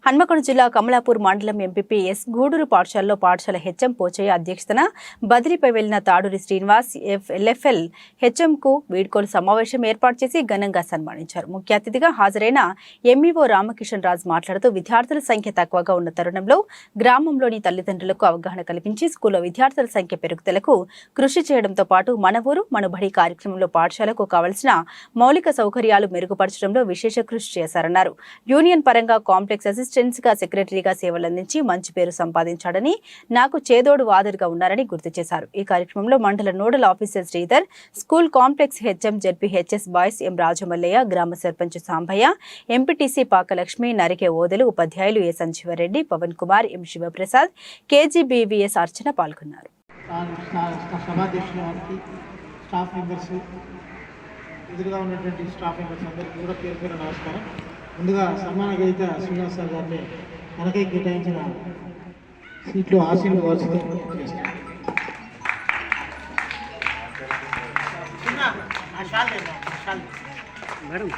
హన్మకొండ జిల్లా కమలాపూర్ మండలం MPP yes Gudur పాఠశాలలో పాఠశాల హెచ్ఎం పోచయ్య అధ్యక్షతన బదిలీపై వెళ్లిన తాడూరి శ్రీనివాస్ ఎల్ఎఫ్ఎల్ హెచ్ఎంకు వీడ్కోలు సమావేశం ఏర్పాటు చేసి ఘనంగా సన్మానించారు. ముఖ్య అతిథిగా హాజరైన ఎంఈఓ రామకిషన్ రాజ్ మాట్లాడుతూ విద్యార్థుల సంఖ్య తక్కువగా ఉన్న తరుణంలో గ్రామంలోని తల్లిదండ్రులకు అవగాహన కల్పించి స్కూల్లో విద్యార్థుల సంఖ్య పెరుగుదలకు కృషి చేయడంతో పాటు మన ఊరు మన బడి కార్యక్రమంలో పాఠశాలకు కావలసిన మౌలిక సౌకర్యాలు మెరుగుపరచడంలో విశేష కృషి చేశారన్నారు. యూనియన్ పరంగా కాంప్లెక్స్ అసిస్టెంట్స్ గా సెక్రటరీగా సేవలందించి మంచి పేరు సంపాదించాడని, నాకు చేదోడు వాదుడుగా ఉన్నారని గుర్తు చేశారు. ఈ కార్యక్రమంలో మండల nodal officer Sridhar, school complex HM ZPHS boys M Rajamallaiah, గ్రామ సర్పంచ్ సాంబయ్య, ఎంపీటీసీ పాకలక్ష్మి, నరికే ఓదెలు, ఉపాధ్యాయులు ఏ సంజీవరెడ్డి, పవన్ కుమార్, ఎం శివప్రసాద్, కేజీబీవీఎస్ అర్చన పాల్గొన్నారు. ఎదురుగా ఉన్నటువంటి స్టాఫ్ మెంబర్స్ అందరికీ కూడా పేరు పేరు నమస్కారం. ముందుగా సన్మాన గ్రహీత శ్రీనివాస్ సార్ గారిని మనకై కేటాయించిన సీట్లు ఆశీర్లు వాల్సింది మేడం.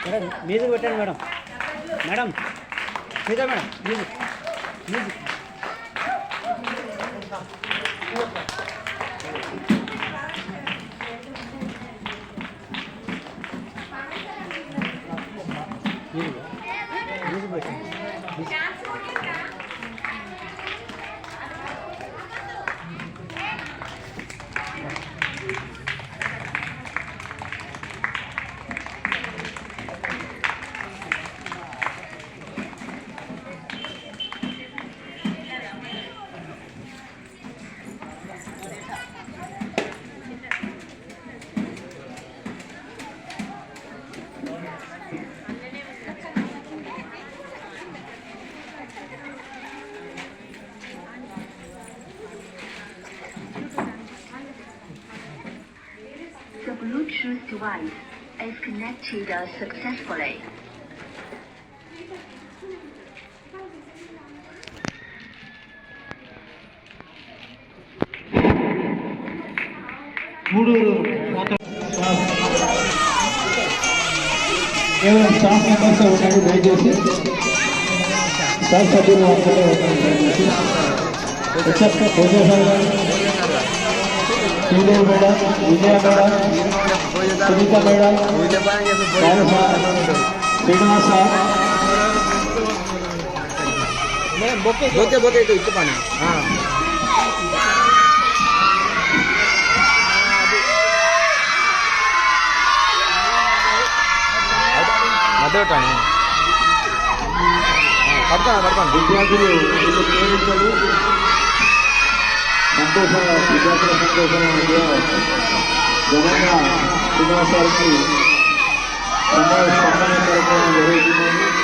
మేడం మ్యూజిక్ పెట్టండి madam. Madam Sridhar madam music music music పెట్టండి. The Bluetooth device is connected successfully. కేవలం స్టాఫ్ మెంబర్స్ ఉండండి దయచేసి. స్టాఫ్ సభ్యులు దయచేసి పోషేశ్వర గారు, శ్రీదేవి మేడం, విజయ మేడం, సునీత మేడం, శ్రీనివాస విద్యార్థులు ప్రేమించదు సంతోషంగా విద్యార్థుల సంతోషంగా ఘనంగా శ్రీనివాస్ గారికి సన్మాన కార్యక్రమం జరుగుతుంది.